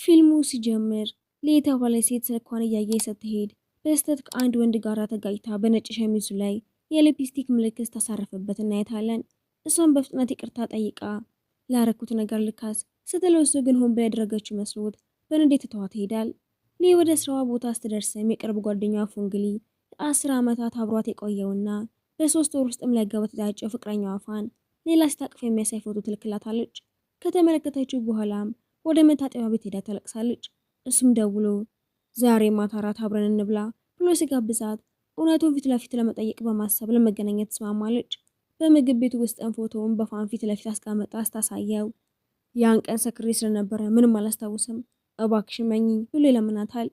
ፊልሙ ሲጀምር የተባለ ሴት ስልኳን እያየች ስትሄድ በስተት ከአንድ ወንድ ጋር ተጋጭታ በነጭ ሸሚዙ ላይ የሊፕስቲክ ምልክት ታሳረፈበት እናያታለን። እሷም በፍጥነት ይቅርታ ጠይቃ ላረኩት ነገር ልካስ ስትለው እሱ ግን ሆን ብላ ያደረገችው መስሎት በንዴት ትተዋት ይሄዳል። ሊ ወደ ስራዋ ቦታ ስትደርስም የቅርብ ጓደኛዋ ፉንግሊ ለ10 ዓመታት አብሯት የቆየውና በ3 ወር ውስጥም ሊያገባ የተጫጨው ፍቅረኛዋ ፋን ሌላ ሲታቅፍ የሚያሳይ ፎቶ ትልክላታለች። ከተመለከተችው በኋላም ወደ መታጠቢያ ቤት ሄዳ ታለቅሳለች። እሱም ደውሎ ዛሬ ማታ እራት አብረን እንብላ ብሎ ሲጋብዛት እውነቱን ፊት ለፊት ለመጠየቅ በማሰብ ለመገናኘት ተስማማለች። በምግብ ቤቱ ውስጥም ፎቶውን በፋን ፊት ለፊት አስቀምጣ ስታሳየው ያን ቀን ሰክሬ ስለነበረ ምንም አላስታውስም፣ እባክሽ መኝኝ ብሎ ይለምናታል።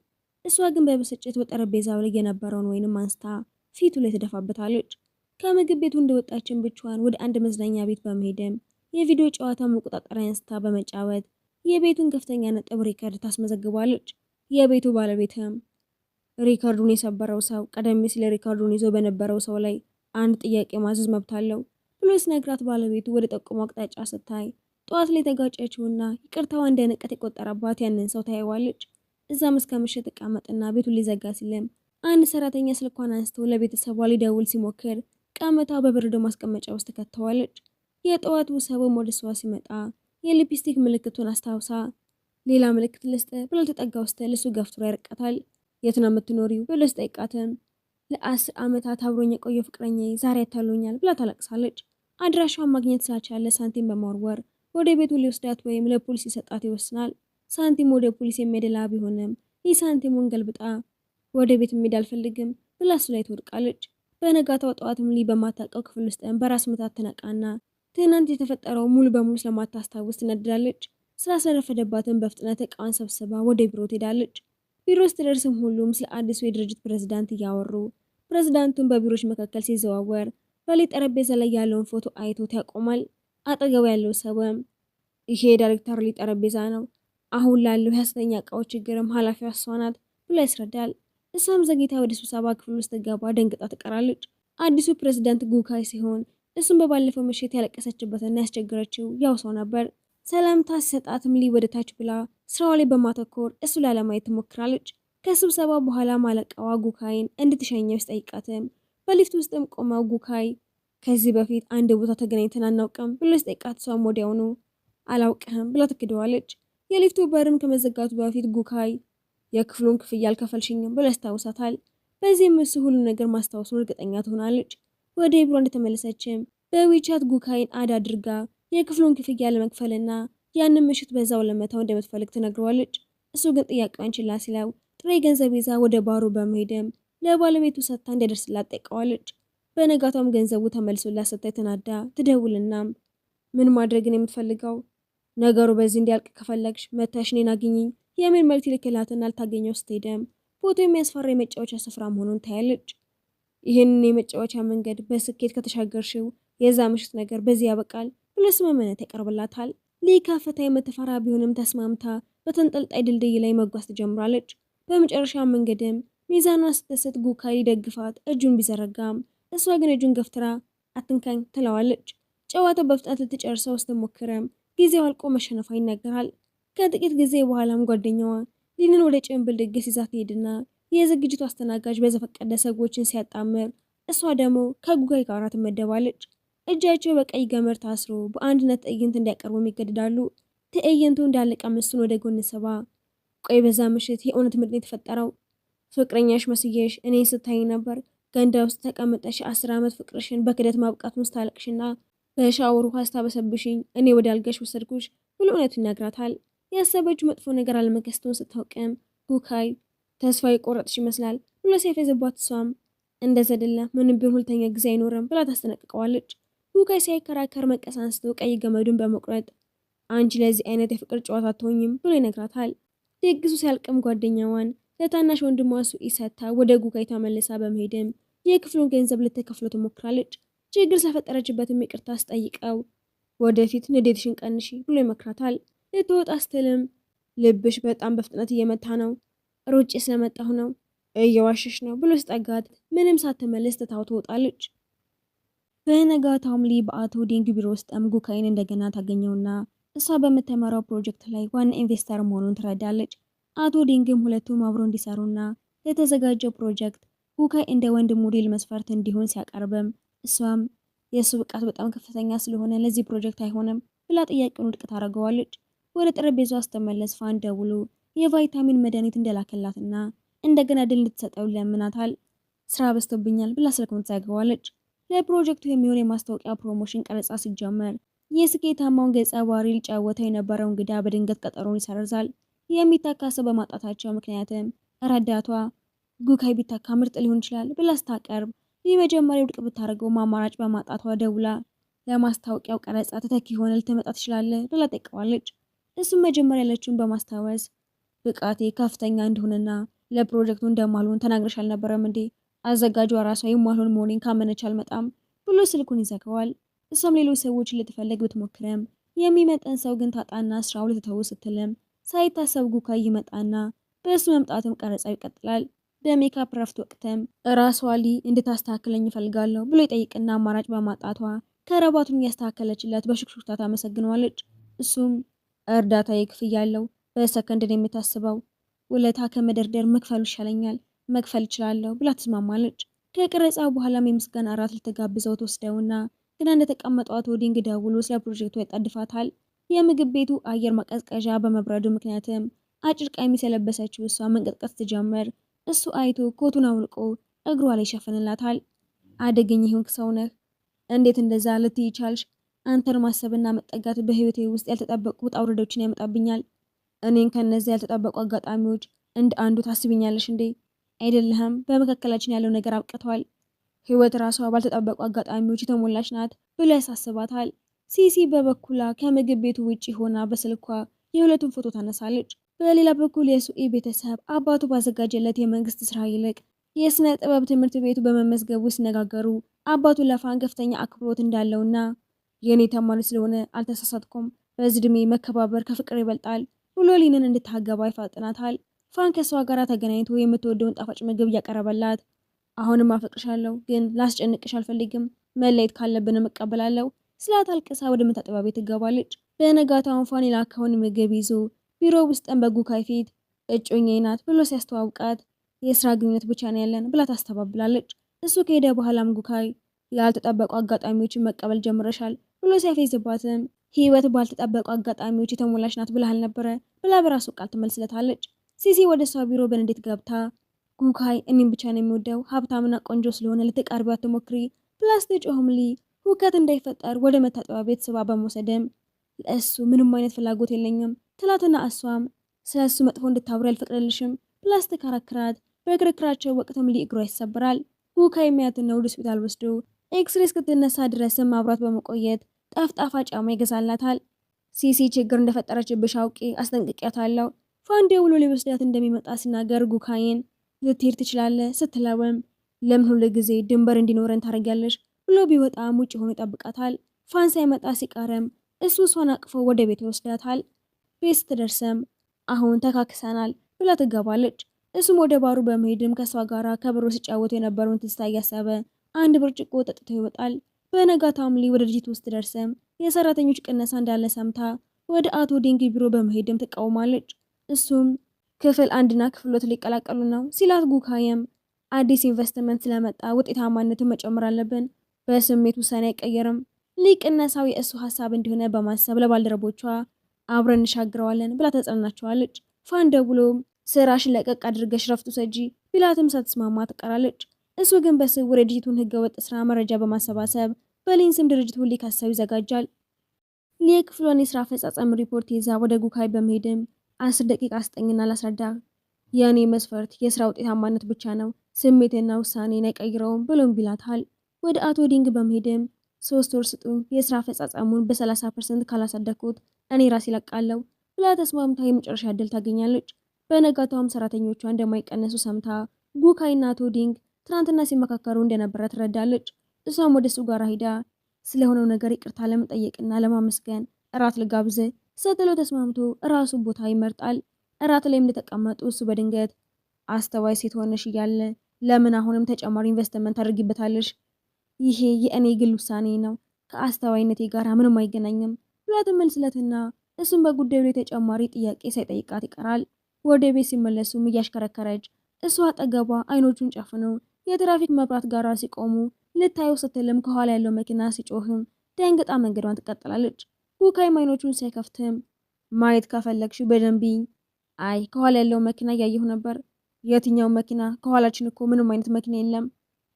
እሷ ግን በብስጭት በጠረጴዛው ላይ የነበረውን ወይንም አንስታ ፊቱ ላይ ትደፋበታለች። ከምግብ ቤቱ እንደወጣችን ብቻዋን ወደ አንድ መዝናኛ ቤት በመሄድም የቪዲዮ ጨዋታ መቆጣጠሪያ አንስታ በመጫወት የቤቱን ከፍተኛ ነጥብ ሪከርድ ታስመዘግባለች። የቤቱ ባለቤትም ሪከርዱን የሰበረው ሰው ቀደም ሲል ሪከርዱን ይዞ በነበረው ሰው ላይ አንድ ጥያቄ ማዘዝ መብት አለው ብሎ ሲነግራት ባለቤቱ ወደ ጠቁሞ አቅጣጫ ስታይ ጠዋት ላይ ተጋጨችውና ይቅርታዋ እንደ ንቀት የቆጠረባት ያንን ሰው ታየዋለች። እዛም እስከ ምሽት ተቀመጥና ቤቱን ሊዘጋ ሲልም አንድ ሰራተኛ ስልኳን አንስቶ ለቤተሰቧ ሊደውል ሲሞክር ቀመታ በብርዶ ማስቀመጫ ውስጥ ከተዋለች። የጠዋቱ ሰውም ወደ እሷ ሲመጣ የሊፕስቲክ ምልክቱን አስታውሳ ሌላ ምልክት ልስጥ ብሎ ተጠጋው ስትል እሱ ገፍትሮ ያርቃታል። የት ነው የምትኖሪው ብሎ ሲጠይቃትም ለ10 ዓመታት አብሮኝ የቆየው ፍቅረኛዬ ዛሬ ያታሎኛል ብላ ታለቅሳለች። አድራሻውን ማግኘት ስላልቻለ ሳንቲም በመወርወር ወደ ቤቱ ሊወስዳት ወይም ለፖሊስ ሊሰጣት ይወስናል። ሳንቲም ወደ ፖሊስ የሚያደላ ቢሆንም ይህ ሳንቲሙን ገልብጣ ወደ ቤት የሚሄድ አልፈልግም ብላ እሱ ላይ ትወድቃለች። በነጋታው ጠዋትም ሊ በማታውቀው ክፍል ውስጥም በራስ ምታት ትነቃና ትናንት የተፈጠረው ሙሉ በሙሉ ስለማታስታውስ ትነድዳለች። ስራ ስለረፈደባትን በፍጥነት እቃዋን ሰብስባ ወደ ቢሮ ትሄዳለች። ቢሮ ስትደርስም ሁሉም ስለ አዲሱ የድርጅት ፕሬዝዳንት እያወሩ ፕሬዝዳንቱን በቢሮዎች መካከል ሲዘዋወር በላይ ጠረጴዛ ላይ ያለውን ፎቶ አይቶት ያቆማል። አጠገቡ ያለው ሰውም ይሄ የዳይሬክተር ሊ ጠረጴዛ ነው፣ አሁን ላለው የሐሰተኛ እቃዎች ችግርም ኃላፊዋ እሷ ናት ብሎ ያስረዳል። እሷም ዘግይታ ወደ ስብሰባ ክፍል ውስጥ ገባ ደንግጣ ትቀራለች። አዲሱ ፕሬዝዳንት ጉካይ ሲሆን እሱም በባለፈው ምሽት ያለቀሰችበትና ያስቸገረችው ያው ሰው ነበር። ሰላምታ ሲሰጣትም ሊ ወደ ታች ብላ ስራዋ ላይ በማተኮር እሱ ላለማየት ትሞክራለች። ከስብሰባ በኋላ ማለቃዋ ጉካይን እንድትሸኘው ሲጠይቃትም በሊፍት ውስጥም ቆመው ጉካይ ከዚህ በፊት አንድ ቦታ ተገናኝተን አናውቅም ብሎ ሲጠይቃት እሷም ወዲያውኑ አላውቅህም ብላ ትክደዋለች። የሊፍቱ በርም ከመዘጋቱ በፊት ጉካይ የክፍሉን ክፍያ አልከፈልሽኝም ብሎ ያስታውሳታል። በዚህም እሱ ሁሉ ነገር ማስታወሱን እርግጠኛ ትሆናለች። ወደ ቢሮ እንደተመለሰችም በዊቻት ጉካይን አድ አድርጋ የክፍሉን ክፍያ ለመክፈልና ያንን ምሽት በዛው ለመተው እንደምትፈልግ ትነግረዋለች። እሱ ግን ጥያቄዋን ችላ ሲለው ጥሬ ገንዘብ ይዛ ወደ ባሩ በመሄድም ለባለቤቱ ሰጥታ እንዲያደርስላት ጠይቀዋለች። በነጋታውም ገንዘቡ ተመልሶላት ስታይ ተናዳ ትደውልና ምን ማድረግን የምትፈልገው ነገሩ በዚህ እንዲያልቅ ከፈለግሽ መተሽ እኔን አግኚኝ የሚል መልእክት ልክላትና ልታገኘው ስትሄድም ቦታው የሚያስፈራ የመጫወቻ ስፍራ መሆኑን ታያለች። ይህንን የመጫወቻ መንገድ በስኬት ከተሻገርሽው የዛ ምሽት ነገር በዚህ ያበቃል ብሎ ስምምነት ያቀርብላታል። ሊ ከፍታ የምትፈራ ቢሆንም ተስማምታ በተንጠልጣይ ድልድይ ላይ መጓዝ ትጀምራለች። በመጨረሻ መንገድም ሚዛኗን ስትስት ጉካይ ሊደግፋት እጁን ቢዘረጋም እሷ ግን እጁን ገፍትራ አትንካኝ ትለዋለች። ጨዋታው በፍጥነት ልትጨርሰው ስትሞክርም ጊዜው አልቆ መሸነፏ ይነገራል። ከጥቂት ጊዜ በኋላም ጓደኛዋ ሊንን ወደ ጭንብል ድግስ ይዛት ትሄድና የዝግጅቱ አስተናጋጅ በዘፈቀደ ሰዎችን ሲያጣምር እሷ ደግሞ ከጉካይ ጋር ትመደባለች። እጃቸው በቀይ ገመድ ታስሮ በአንድነት ትዕይንት እንዲያቀርቡ ይገደዳሉ። ትዕይንቱ እንዳለቀ እሱን ወደ ጎን ስባ ቆይ በዛ ምሽት የእውነት ምንድን የተፈጠረው? ፍቅረኛሽ መስየሽ እኔን ስታይ ነበር ገንዳ ውስጥ ተቀምጠሽ 10 ዓመት ፍቅርሽን በክደት ማብቃቱን ስታለቅሽና በሻወር ውሃ ስታበሰብሽኝ እኔ ወደ አልጋሽ ወሰድኩሽ ብሎ እውነቱን ይነግራታል። ያሰበችው መጥፎ ነገር አለመከሰቱን ስታውቅም ጉካይ ተስፋ የቆረጥሽ ይመስላል ብሎ ሲያፌዝባት እሷም እንደዛ አይደለም ምንም ቢሆን ሁለተኛ ጊዜ አይኖርም ብላ ታስጠነቅቀዋለች። ጉካይ ሳይከራከር መቀስ አንስቶ ቀይ ገመዱን በመቁረጥ አንቺ ለዚህ አይነት የፍቅር ጨዋታ አትሆኝም ብሎ ይነግራታል። ድግሱ ሲያልቅም ጓደኛዋን ለታናሽ ወንድሟ ሱኢ ሰታ ወደ ጉካይ ተመልሳ በመሄድም የክፍሉን ገንዘብ ልትከፍሎ ትሞክራለች። ችግር ስለፈጠረችበትም ይቅርታ አስጠይቀው ወደፊት ንዴትሽን ቀንሺ ብሎ ይመክራታል። ልትወጣ ስትልም ልብሽ በጣም በፍጥነት እየመታ ነው፣ ሩጭ ስለመጣሁ ነው፣ እየዋሸሽ ነው ብሎ ስጠጋት ምንም ሳትመልስ ትታው ትወጣለች። በነጋታውም ሊ በአቶ ዲንግ ቢሮ ውስጥም ጉካይን እንደገና ታገኘውና እሷ በምትመራው ፕሮጀክት ላይ ዋና ኢንቨስተር መሆኑን ትረዳለች። አቶ ዲንግም ሁለቱም አብረው እንዲሰሩና ለተዘጋጀው ፕሮጀክት ጉካይ እንደ ወንድ ሞዴል መስፈርት እንዲሆን ሲያቀርብም እሷም የእሱ ብቃት በጣም ከፍተኛ ስለሆነ ለዚህ ፕሮጀክት አይሆንም ብላ ጥያቄውን ውድቅ ታደርገዋለች። ወደ ጠረጴዛዋ ስትመለስ ፋን ደውሎ የቫይታሚን መድኃኒት እንደላከላትና እንደገና ድል እንድትሰጠው ይለምናታል። ስራ በዝቶብኛል ብላ ስልኩን ትዘጋዋለች። ለፕሮጀክቱ የሚሆን የማስታወቂያ ፕሮሞሽን ቀረጻ ሲጀመር የስኬታማውን ገጸ ባህሪ ሊጫወተው የነበረው እንግዳ በድንገት ቀጠሮን ይሰርዛል። የሚተካ ሰው በማጣታቸው ምክንያትም ረዳቷ ጉካይ ቢተካ ምርጥ ሊሆን ይችላል ብላ ስታቀርብ የመጀመሪያው ውድቅ ብታደርገውም አማራጭ በማጣቷ ደውላ ለማስታወቂያው ቀረጻ ተተኪ ሆነ ልትመጣ ትችላለህ ብላ ጠይቀዋለች። እሱም መጀመሪያ ያለችውን በማስታወስ ብቃቴ ከፍተኛ እንደሆነና ለፕሮጀክቱ እንደማልሆን ተናግረሽ አልነበረም እንዴ? አዘጋጇ ራሷ የማልሆን መሆኔን ካመነች አልመጣም ብሎ ስልኩን ይዘጋዋል። እሷም ሌሎች ሰዎችን ልትፈልግ ብትሞክርም የሚመጠን ሰው ግን ታጣና ስራው ልትተው ስትልም ሳይታሰብ ጉካይ ይመጣና በእሱ መምጣትም ቀረጻው ይቀጥላል። በሜካፕ ረፍት ወቅትም ራሷ እንድታስተካክለኝ ይፈልጋለሁ ብሎ ይጠይቅና አማራጭ በማጣቷ ከረባቱን እያስተካከለችለት በሽክሽክታ ታመሰግነዋለች። እሱም እርዳታ ክፍያ ያለው በሰከንድ ነው የምታስበው፣ ውለታ ከመደርደር መክፈሉ ይሻለኛል፣ መክፈል እችላለሁ ብላ ትስማማለች። ከቀረጻ በኋላም የምስጋና እራት ልትጋብዘው ተወስደውና ግና እንደተቀመጠው አቶ ዲንግ ደውሎ ስለ ፕሮጀክቱ ያጣድፋታል። የምግብ ቤቱ አየር ማቀዝቀዣ በመብረዱ ምክንያትም አጭር ቀሚስ የለበሰችው እሷ መንቀጥቀጥ ትጀምር። እሱ አይቶ ኮቱን አውልቆ እግሯ ላይ ይሸፍንላታል። አደገኛ ይሁንክ ሰው ነህ፣ እንዴት እንደዛ ልትይ ቻልሽ? አንተን ማሰብና መጠጋት በህይወቴ ውስጥ ያልተጠበቁ ውጣ ውረዶችን ያመጣብኛል። እኔን ከነዚህ ያልተጠበቁ አጋጣሚዎች እንደ አንዱ ታስቢኛለሽ እንዴ? አይደለህም። በመካከላችን ያለው ነገር አብቅቷል። ህይወት ራሷ ባልተጠበቁ አጋጣሚዎች የተሞላች ናት ብሎ ያሳስባታል። ሲሲ በበኩላ ከምግብ ቤቱ ውጪ ሆና በስልኳ የሁለቱን ፎቶ ታነሳለች። በሌላ በኩል የሱኢ ቤተሰብ አባቱ ባዘጋጀለት የመንግስት ስራ ይልቅ የስነ ጥበብ ትምህርት ቤቱ በመመዝገቡ ሲነጋገሩ አባቱ ለፋን ከፍተኛ አክብሮት እንዳለውና የኔ ተማሪ ስለሆነ አልተሳሳትኩም፣ በዚህ ዕድሜ መከባበር ከፍቅር ይበልጣል ብሎ ሊንን እንድታገባ ይፋጥናታል። ፋን ከሷ ጋር ተገናኝቶ የምትወደውን ጣፋጭ ምግብ እያቀረበላት አሁንም አፈቅርሻለሁ፣ ግን ላስጨንቅሽ አልፈልግም፣ መለየት ካለብንም እቀበላለሁ ስላት አልቅሳ ወደ መታጠቢያ ቤት ትገባለች። በነጋታውን ፋን የላከውን ምግብ ይዞ ቢሮ ውስጥም በጉካይ ፊት እጮኛዬ ናት ብሎ ሲያስተዋውቃት የስራ ግንኙነት ብቻ ነው ያለን ብላ ታስተባብላለች። እሱ ከሄደ በኋላም ጉካይ ያልተጠበቁ አጋጣሚዎችን መቀበል ጀምረሻል ብሎ ሲያፌዝባትም ህይወት ባልተጠበቁ አጋጣሚዎች የተሞላች ናት ብለሃል ነበረ ብላ በራሱ ቃል ትመልስለታለች። ሲሲ ወደ እሷ ቢሮ በንዴት ገብታ ጉካይ እኔም ብቻ ነው የሚወደው፣ ሀብታምና ቆንጆ ስለሆነ ልትቀርቢው አትሞክሪ ብላ ስትጮህም ሁከት እንዳይፈጠር ወደ መታጠቢያ ቤት ስባ በመውሰድም ለእሱ ምንም አይነት ፍላጎት የለኝም ትላትና እሷም ስለ እሱ መጥፎ እንድታብሪ አልፈቅድልሽም ብላ ስትከራክራት በክርክራቸው ወቅትም እግሯ ይሰበራል። ጉካይ የሚያትን ወደ ሆስፒታል ወስዶ ኤክስሬ እስክትነሳ ድረስም አብራት በመቆየት ጠፍጣፋ ጫማ ይገዛላታል። ሲሲ ችግር እንደፈጠረችብሽ አውቄ አስጠንቅቂያታለሁ። ፋን ደውሎ ሊወስዳት እንደሚመጣ ሲናገር ጉካይን ልትሄድ ትችላለህ ስትለውም ለምን ሁሉ ጊዜ ድንበር እንዲኖረን ታደርጊያለሽ ብሎ ቢወጣም ውጭ ሆኖ ይጠብቃታል። ፋን ሳይመጣ ሲቀርም እሱ እሷን አቅፎ ወደ ቤት ይወስዳታል። ቤት ስትደርስም አሁን ተካክሰናል ብላ ትገባለች። እሱም ወደ ባሩ በመሄድም ከሷ ጋራ ከበሮ ሲጫወቱ የነበረውን ትዝታ እያሰበ አንድ ብርጭቆ ጠጥቶ ይወጣል። በነጋታውም ወደ ድርጅት ውስጥ ደርሰም የሰራተኞች ቅነሳ እንዳለ ሰምታ ወደ አቶ ዲንግ ቢሮ በመሄድም ትቃወማለች። እሱም ክፍል አንድና ክፍል ሁለት ሊቀላቀሉ ነው ሲላት ጉካየም አዲስ ኢንቨስትመንት ስለመጣ ውጤታማነትን መጨመር አለብን፣ በስሜት ውሳኔ አይቀየርም፣ ሊቅነሳው የእሱ ሀሳብ እንደሆነ በማሰብ ለባልደረቦቿ አብረን እንሻግረዋለን ብላ ተጸናቸዋለች። ፋን ደውሎም ስራሽን ለቀቅ አድርገሽ ረፍቱ ሰጂ ቢላትም ሳትስማማ ትቀራለች። እሱ ግን በስውር የድርጅቱን ህገወጥ ስራ መረጃ በማሰባሰብ በሊን ስም ድርጅቱን ሊከሰው ይዘጋጃል። የክፍሏን የስራ አፈጻጸም ሪፖርት ይዛ ወደ ጉካይ በመሄድም 10 ደቂቃ አስጠኝና ላስረዳ፣ የእኔ መስፈርት የስራ ውጤታማነት ብቻ ነው፣ ስሜትና ውሳኔን አይቀይረውም ብሎም ቢላታል። ወደ አቶ ዲንግ በመሄድም 3 ወር ስጡኝ፣ የስራ አፈጻጸሙን በ30% ካላሳደኩት እኔ ራሴ ለቃለሁ ብላ ተስማምታ የመጨረሻ እድል ታገኛለች። በነጋታውም ሰራተኞቿ እንደማይቀነሱ ሰምታ ጉካይና አቶ ዲንግ ትናንትና ሲመካከሩ እንደነበረ ትረዳለች። እሷም ወደ እሱ ጋር ሄዳ ስለሆነው ነገር ይቅርታ ለመጠየቅና ለማመስገን እራት ልጋብዝ ስትለው ተስማምቶ እራሱ ቦታ ይመርጣል። እራት ላይ እንደተቀመጡ እሱ በድንገት አስተዋይ ሴት ሆነሽ እያለ ለምን አሁንም ተጨማሪ ኢንቨስትመንት ታደርጊበታለሽ? ይሄ የእኔ ግል ውሳኔ ነው፣ ከአስተዋይነቴ ጋር ምንም አይገናኝም ብላ ትመልስለትና እሱም በጉዳዩ ላይ ተጨማሪ ጥያቄ ሳይጠይቃት ይቀራል። ወደ ቤት ሲመለሱም እያሽከረከረች እሱ አጠገቧ አይኖቹን ጨፍነው የትራፊክ መብራት ጋር ሲቆሙ ልታየው ስትልም ከኋላ ያለው መኪና ሲጮህም ደንግጣ መንገዷን ትቀጥላለች። ጉካይም አይኖቹን ሳይከፍትም ማየት ከፈለግሽ በደንብኝ። አይ ከኋላ ያለው መኪና እያየሁ ነበር። የትኛው መኪና? ከኋላችን እኮ ምንም አይነት መኪና የለም፣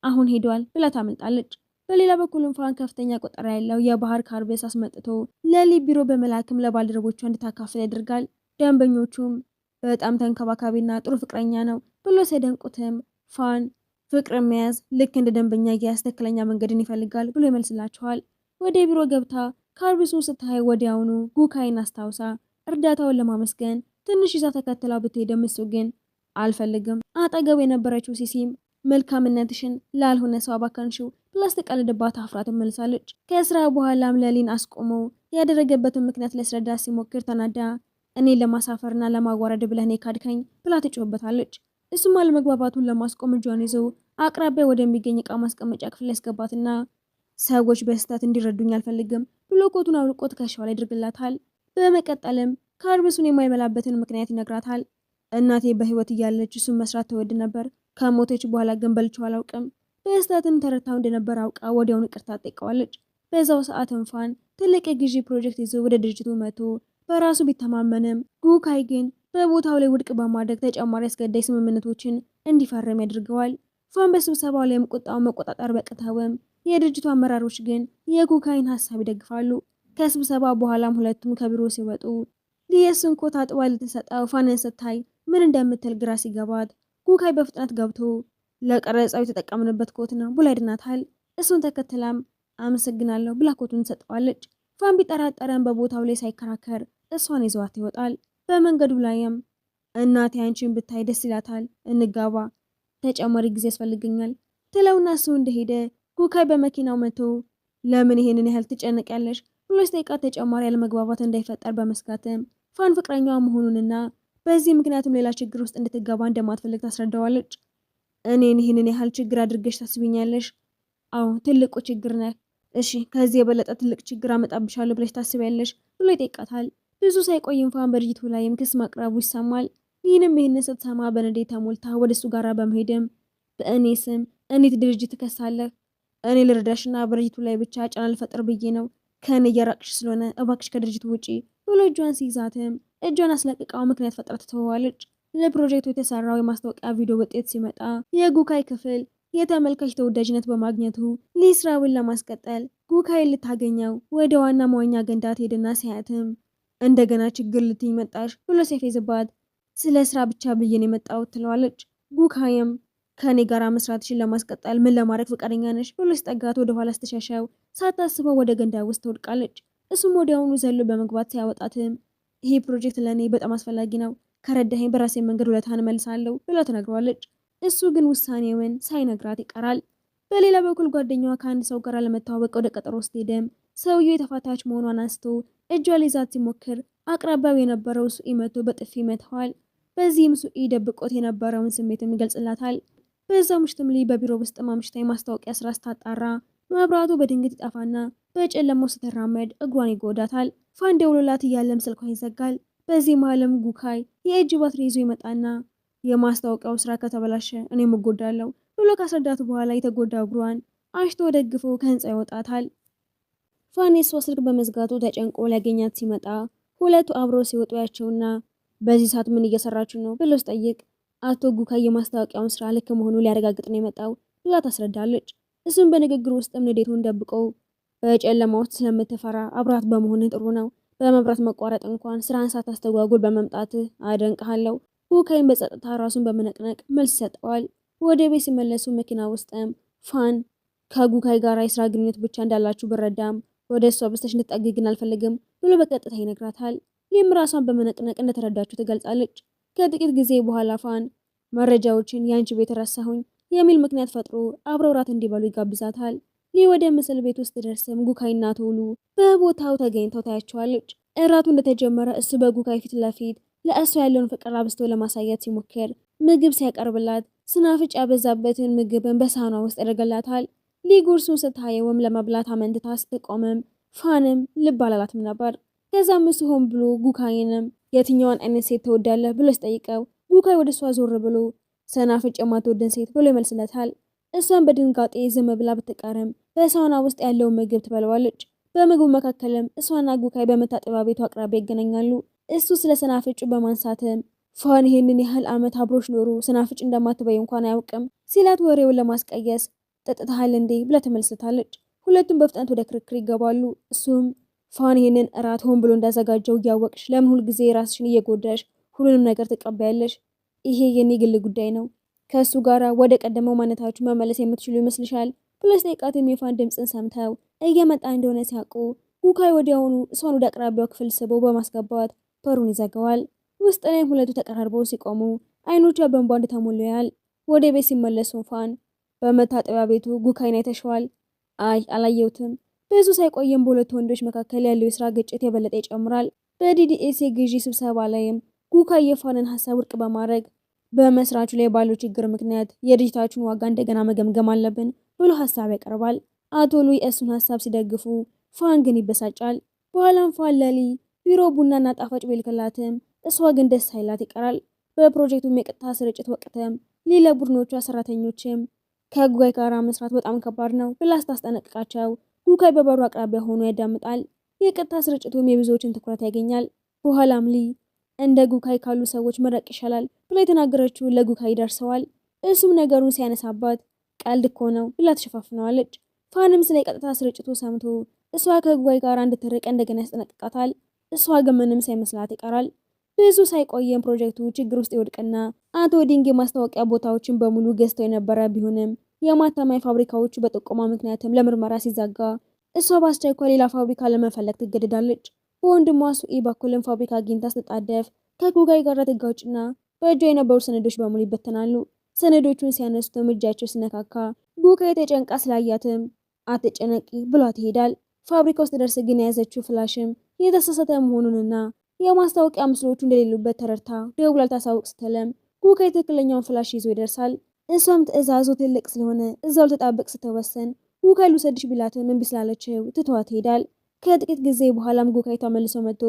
አሁን ሄዷል ብላ ታመልጣለች። በሌላ በኩል እንኳን ከፍተኛ ቁጥር ያለው የባህር ካርቤስ አስመጥቶ ለሊ ቢሮ በመላክም ለባልደረቦቿ እንድታካፍል ያደርጋል። ደንበኞቹም በጣም ተንከባካቢና ጥሩ ፍቅረኛ ነው ብሎ ሲያደንቁትም ፋን ፍቅር መያዝ ልክ እንደ ደንበኛ እያያዝ ትክክለኛ መንገድን ይፈልጋል ብሎ ይመልስላቸዋል። ወደ ቢሮ ገብታ ካርቤሱን ስታይ ወዲያውኑ ጉካይን አስታውሳ እርዳታውን ለማመስገን ትንሽ ይዛ ተከትላው ብትሄድም እሱ ግን አልፈልግም። አጠገቡ የነበረችው ሲሲም መልካምነትሽን ላልሆነ ሰው አባከንሽው ብላ ስትቀልድባት አፍራ ትመልሳለች። ከስራ በኋላም ለሊን አስቆመው ያደረገበትን ምክንያት ሊያስረዳ ሲሞክር ተናዳ እኔን ለማሳፈርና ለማዋረድ ብለህ ነው ካድከኝ ብላ ትጮህበታለች። እሱም አለመግባባቱን ለማስቆም እጇን ይዞ አቅራቢያ ወደሚገኝ እቃ ማስቀመጫ ክፍል ያስገባትና ሰዎች በስህተት እንዲረዱኝ አልፈልግም ብሎ ኮቱን አውልቆ ትከሻዋ ላይ ያደርግላታል። በመቀጠልም ካርቤሱን የማይበላበትን ምክንያት ይነግራታል። እናቴ በህይወት እያለች እሱን መስራት ትወድ ነበር፣ ከሞተች በኋላ ግን በልቼው አላውቅም። በስህተትም ተረታው እንደነበር አውቃ ወዲያውኑ ይቅርታ ጠይቀዋለች። በዛው ሰዓት እንኳን ትልቅ የግዢ ፕሮጀክት ይዞ ወደ ድርጅቱ መጥቶ በራሱ ቢተማመንም ጉካይ ግን በቦታው ላይ ውድቅ በማድረግ ተጨማሪ አስገዳይ ስምምነቶችን እንዲፈርም ያደርገዋል። ፋን በስብሰባው ላይም ቁጣውን መቆጣጠር በቅተውም የድርጅቱ አመራሮች ግን የጉካይን ሀሳብ ይደግፋሉ። ከስብሰባ በኋላም ሁለቱም ከቢሮ ሲወጡ ሊየስን ኮት አጥባ ልትሰጠው ፋንን ስታይ ምን እንደምትል ግራ ሲገባት ጉካይ በፍጥነት ገብቶ ለቀረጻው የተጠቀምንበት ኮት ነው ብላ ያድናታል። እሱን ተከትላም አመሰግናለሁ ብላ ኮቱን ትሰጠዋለች። ፋን ቢጠራጠረን በቦታው ላይ ሳይከራከር እሷን ይዘዋት ይወጣል። በመንገዱ ላይም እናቴ አንቺን ብታይ ደስ ይላታል፣ እንጋባ፣ ተጨማሪ ጊዜ ያስፈልገኛል ትለውና እሱ እንደሄደ ጉካይ በመኪናው መቶ ለምን ይሄንን ያህል ትጨነቂያለሽ ብሎ ሲጠይቃት ተጨማሪ ያለመግባባት እንዳይፈጠር በመስጋትም ፋን ፍቅረኛዋ መሆኑንና በዚህ ምክንያቱም ሌላ ችግር ውስጥ እንድትገባ እንደማትፈልግ ታስረዳዋለች። እኔን ይህንን ያህል ችግር አድርገሽ ታስቢኛለሽ? አዎ ትልቁ ችግር ነህ። እሺ ከዚህ የበለጠ ትልቅ ችግር አመጣብሻለሁ ብለሽ ታስቢያለሽ ብሎ ይጠይቃታል። ብዙ ሳይቆይ እንኳን በድርጅቱ ላይም ክስ ማቅረቡ ይሰማል። ይህንን ስትሰማ በንዴት ተሞልታ ወደ እሱ ጋር በመሄድም በእኔ ስም እንዴት ድርጅት ትከሳለህ? እኔ ልረዳሽና በድርጅቱ ላይ ብቻ ጫና ልፈጥር ብዬ ነው። ከእኔ እየራቅሽ ስለሆነ እባክሽ ከድርጅቱ ውጪ ብሎ እጇን ሲይዛትም እጇን አስለቅቃው ምክንያት ፈጥራ ትተዋለች። ለፕሮጀክቱ የተሰራው የማስታወቂያ ቪዲዮ ውጤት ሲመጣ የጉካይ ክፍል የተመልካች ተወዳጅነት በማግኘቱ ሊስራውን ለማስቀጠል ጉካይን ልታገኘው ወደ ዋና መዋኛ ገንዳ ትሄድና ሲያትም እንደገና ችግር ልትይ መጣሽ ብሎ ሲፌዝባት ስለ ስራ ብቻ ብዬን የመጣሁት ትለዋለች። ጉካይም ከኔ ጋር መስራትሽን ለማስቀጠል ምን ለማድረግ ፈቃደኛ ነሽ ብሎ ሲጠጋት ወደ ኋላ ስትሸሸው ሳታስበው ወደ ገንዳ ውስጥ ትወድቃለች። እሱም ወዲያውኑ ዘሎ በመግባት ሲያወጣትም ይሄ ፕሮጀክት ለእኔ በጣም አስፈላጊ ነው፣ ከረዳኸኝ በራሴ መንገድ ውለታህን እመልሳለሁ ብላ ትነግረዋለች። እሱ ግን ውሳኔውን ሳይነግራት ይቀራል። በሌላ በኩል ጓደኛዋ ከአንድ ሰው ጋር ለመተዋወቅ ወደ ቀጠሮ ውስጥ ሄደም ሰውየው የተፋታች መሆኗን አንስቶ እጇ ሊይዛት ሲሞክር አቅራቢያው የነበረው ሱኢ መቶ በጥፊ መትቷል። በዚህም ሱኢ ደብቆት የነበረውን ስሜትም ይገልጽላታል። በዛው ምሽትም ላይ በቢሮ ውስጥ ማምሽታ የማስታወቂያ ስራ ስታጣራ መብራቱ በድንገት ይጠፋና በጨለማው ስትራመድ እግሯን ይጎዳታል። ፋን ደውሎላት እያለም ስልኳ ይዘጋል። በዚህ መሃልም ጉካይ የእጅ ባትሪ ይዞ ይመጣና የማስታወቂያው ስራ ከተበላሸ እኔም እጎዳለሁ ብሎ ካስረዳቱ በኋላ የተጎዳ እግሯን አሽቶ ደግፎ ከህንፃ ይወጣታል። ፋን የሷ ስልክ በመዝጋቱ ተጨንቆ ሊያገኛት ሲመጣ ሁለቱ አብረው ሲወጡ ያቸውና በዚህ ሰዓት ምን እየሰራችሁ ነው ብሎ ሲጠይቅ አቶ ጉካይ የማስታወቂያውን ስራ ልክ መሆኑ ሊያረጋግጥ ነው የመጣው ብላ ታስረዳለች። እሱም በንግግር ውስጥም ንዴቱን ደብቀው በጨለማ ውስጥ ስለምትፈራ አብራት በመሆን ጥሩ ነው፣ በመብራት መቋረጥ እንኳን ስራን ሳታስተጓጉል በመምጣት አደንቅሃለሁ። ጉካይም በጸጥታ ራሱን በመነቅነቅ መልስ ይሰጠዋል። ወደ ቤት ሲመለሱ መኪና ውስጥም ፋን ከጉካይ ጋር የስራ ግንኙነት ብቻ እንዳላችሁ ብረዳም ወደ እሷ በስተሽ እንድትጠጊ ግን አልፈልግም ብሎ በቀጥታ ይነግራታል። ይህም ራሷን በመነቅነቅ እንደተረዳችሁ ትገልጻለች። ከጥቂት ጊዜ በኋላ ፋን መረጃዎችን የአንቺ ቤት ረሳሁኝ የሚል ምክንያት ፈጥሮ አብረው ራት እንዲበሉ ይጋብዛታል። ሊ ወደ ምስል ቤት ውስጥ ደርስም ጉካይና ቶሉ በቦታው ተገኝተው ታያቸዋለች። እራቱ እንደተጀመረ እሱ በጉካይ ፊት ለፊት ለእሷ ያለውን ፍቅር አብስቶ ለማሳየት ሲሞክር ምግብ ሲያቀርብላት ስናፍጭ ያበዛበትን ምግብን በሳህኗ ውስጥ ያደርገላታል። ሊ ጉርሱን ስታየውም ለመብላት አመንትታ ስትቆምም ፋንም ልብ አላላትም ነበር። ከዛም እሱ ሆን ብሎ ጉካይንም የትኛዋን አይነት ሴት ትወዳለህ ብሎ ሲጠይቀው ጉካይ ወደ እሷ ዞር ብሎ ሰናፍጭ የማትወደን ሴት ብሎ ይመልስለታል። እሷን በድንጋጤ ዝም ብላ ብትቀርም በሳውና ውስጥ ያለውን ምግብ ትበለዋለች። በምግቡ መካከልም እሷና ጉካይ በመታጠቢያ ቤቱ አቅራቢያ ይገናኛሉ። እሱ ስለ ሰናፍጩ በማንሳትም ፋን ይሄንን ያህል ዓመት አብሮሽ ኖሮ ሰናፍጭ እንደማትበይ እንኳን አያውቅም ሲላት ወሬውን ለማስቀየስ ጠጥተሃል እንዴ ብላ ትመልስታለች። ሁለቱም በፍጥነት ወደ ክርክር ይገባሉ። እሱም ፋን ይሄንን እራት ሆን ብሎ እንዳዘጋጀው እያወቅሽ ለምን ሁልጊዜ ራስሽን እየጎዳሽ ሁሉንም ነገር ትቀበያለሽ? ይሄ የኔ ግል ጉዳይ ነው። ከእሱ ጋር ወደ ቀደመው ማንነታችሁ መመለስ የምትችሉ ይመስልሻል? ብሎ ሲጠይቃትም የፋን ድምፅን ሰምተው እየመጣ እንደሆነ ሲያውቁ ጉካይ ወዲያውኑ እሷን ወደ አቅራቢያው ክፍል ስበው በማስገባት በሩን ይዘጋዋል። ውስጥ ላይም ሁለቱ ተቀራርበው ሲቆሙ አይኖቿ በእንባ እንደተሞሉ ያያል። ወደ ቤት ሲመለሱ ፋን በመታጠቢያ ቤቱ ጉካይን አይተሸዋል? አይ አላየሁትም። ብዙ ሳይቆየም በሁለቱ ወንዶች መካከል ያለው የስራ ግጭት የበለጠ ይጨምራል። በዲዲኤስ የግዢ ስብሰባ ላይም ጉካይ የፋንን ሀሳብ ውድቅ በማድረግ በመስራቹ ላይ ባለው ችግር ምክንያት የድርጅታችሁን ዋጋ እንደገና መገምገም አለብን ብሎ ሀሳብ ያቀርባል። አቶ ሉይ እሱን ሀሳብ ሲደግፉ ፋን ግን ይበሳጫል። በኋላም ፋን ለሊ ቢሮ ቡናና ጣፋጭ ቢልክላትም እሷ ግን ደስ ሳይላት ይቀራል። በፕሮጀክቱም የቀጥታ ስርጭት ወቅትም ሌላ ቡድኖቿ ሰራተኞችም ከጉካይ ጋር መስራት በጣም ከባድ ነው ብላ ስታስጠነቅቃቸው ጉካይ በበሩ አቅራቢያ ሆኖ ያዳምጣል። የቀጥታ ስርጭቱም የብዙዎችን ትኩረት ያገኛል። በኋላም ሊ እንደ ጉካይ ካሉ ሰዎች መረቅ ይሻላል ብላ የተናገረችውን ለጉካይ ደርሰዋል። እሱም ነገሩን ሲያነሳባት ቀልድ እኮ ነው ብላ ትሸፋፍነዋለች። ፋንም ስለ ቀጥታ ስርጭቱ ሰምቶ እሷ ከጉካይ ጋር እንድትርቅ እንደገና ያስጠነቅቃታል። እሷ ግን ምንም ሳይመስላት ይቀራል። ብዙ ሳይቆየም ፕሮጀክቱ ችግር ውስጥ ይወድቅና አቶ ዲንግ የማስታወቂያ ቦታዎችን በሙሉ ገዝተው የነበረ ቢሆንም የማተሚያ ፋብሪካዎቹ በጥቆማ ምክንያትም ለምርመራ ሲዘጋ እሷ በአስቸኳይ ሌላ ፋብሪካ ለመፈለግ ትገደዳለች። በወንድሟ ሱኢ በኩልም ፋብሪካ አግኝታ ስትጣደፍ ከጉካይ ጋር ትጋጭና በእጇ የነበሩ ሰነዶች በሙሉ ይበተናሉ። ሰነዶቹን ሲያነሱትም እጃቸው ሲነካካ ጉካይ ተጨንቃ ስላያትም አትጨነቂ ብሏት ይሄዳል። ፋብሪካ ውስጥ ደርስ ግን የያዘችው ፍላሽም የተሳሳተ መሆኑንና የማስታወቂያ ምስሎቹ እንደሌሉበት ተረድታ ደውላ ልታሳውቅ ስትለም ጉካይ ትክክለኛውን ፍላሽ ይዞ ይደርሳል። እሷም ትዕዛዙ ትልቅ ስለሆነ እዛው ልትጣበቅ ስትወሰን ጉካይ ልውሰድሽ ቢላትም እምቢ ስላለችው ትቷት ይሄዳል። ከጥቂት ጊዜ በኋላም ጉካይ ተመልሶ መጥቶ